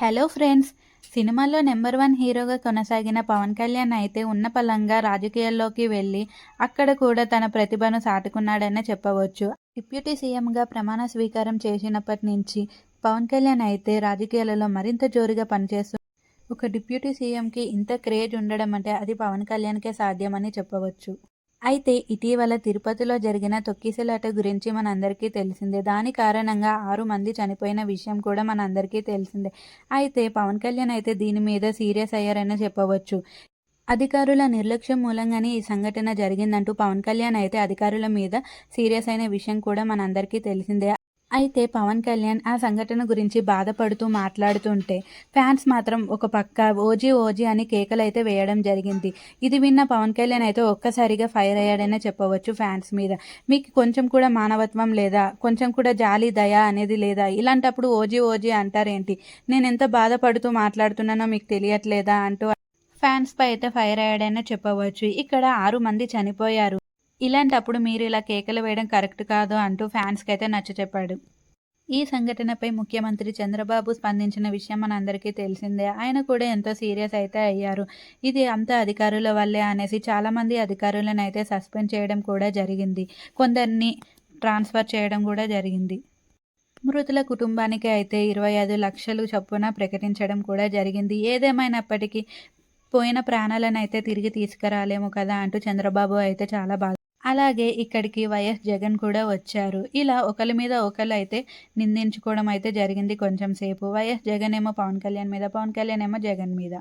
Hello friends! సినిమాల్లో number 1 హీరోగా కొనసాగిన పవన్ కళ్యాణ్ అయితే ఉన్న పళంగా రాజకీయాల్లోకి వెళ్లి అక్కడ కూడా తన ప్రతిభను చాటుకున్నాడనే చెప్పవచ్చు. డిప్యూటీ సీఎంగా ప్రమాణ స్వీకారం చేసినప్పటి నుంచి పవన్ కళ్యాణ్ అయితే రాజకీయాలలో మరింత జోరుగా పనిచేస్తూ ఒక డిప్యూటీ సీఎంకి ఇంత క్రేజ్ ఉండడం అంటే అది పవన్ కళ్యాణ్‌కే సాధ్యమని చెప్పవచ్చు. అయితే ఇటీవల తిరుపతిలో జరిగిన తొక్కిసలాట గురించి మనందరికీ తెలిసిందే. దాని కారణంగా 6 మంది చనిపోయిన విషయం కూడా మనందరికీ తెలిసిందే. అయితే పవన్ కళ్యాణ్ అయితే దీని మీద సీరియస్ అయ్యారనే చెప్పవచ్చు. అధికారుల నిర్లక్ష్యం మూలంగానే ఈ సంఘటన జరిగిందంటూ పవన్ కళ్యాణ్ అయితే అధికారుల మీద సీరియస్ అయిన విషయం కూడా మనందరికీ తెలిసిందే. అయితే పవన్ కళ్యాణ్ ఆ సంఘటన గురించి బాధపడుతూ మాట్లాడుతుంటే ఫ్యాన్స్ మాత్రం ఒక పక్క ఓజీ ఓజీ అని కేకలైతే వేయడం జరిగింది. ఇది విన్న పవన్ కళ్యాణ్ అయితే ఒక్కసారిగా ఫైర్ అయ్యాడనే చెప్పవచ్చు ఫ్యాన్స్ మీద. మీకు కొంచెం కూడా మానవత్వం లేదా? కొంచెం కూడా జాలి, దయ అనేది లేదా? ఇలాంటప్పుడు ఓజీ ఓజీ అంటారేంటి? నేనెంత బాధపడుతూ మాట్లాడుతున్నానో మీకు తెలియట్లేదా? అంటూ ఫ్యాన్స్‌పై అయితే ఫైర్ అయ్యాడనే చెప్పవచ్చు. ఇక్కడ 6 మంది చనిపోయారు. ఇలాంటప్పుడు మీరిలా కేకలు వేయడం కరెక్ట్ కాదు అంటూ ఫ్యాన్స్‌కైతే నచ్చచెప్పాడు. ఈ సంఘటనపై ముఖ్యమంత్రి చంద్రబాబు స్పందించిన విషయం మనందరికీ తెలిసిందే. ఆయన కూడా ఎంతో సీరియస్ అయితే అయ్యారు. ఇది అంతా అధికారుల వల్లే అనేసి చాలామంది అధికారులనైతే సస్పెండ్ చేయడం కూడా జరిగింది. కొందరిని ట్రాన్స్‌ఫర్ చేయడం కూడా జరిగింది. మృతుల కుటుంబానికి అయితే 25 లక్షలు చొప్పున ప్రకటించడం కూడా జరిగింది. ఏదేమైనప్పటికీ పోయిన ప్రాణాలనైతే తిరిగి తీసుకురాలేము కదా అంటూ చంద్రబాబు అయితే చాలా బాధ. అలాగే ఇక్కడికి వైఎస్ జగన్ కూడా వచ్చారు. ఇలా ఒకళ్ళ మీద ఒకళ్ళు అయితే నిందించుకోవడం అయితే జరిగింది కొంచెం సేపు. వైఎస్ జగన్ ఏమో పవన్ కళ్యాణ్ మీద, పవన్ కళ్యాణ్ ఏమో జగన్ మీద.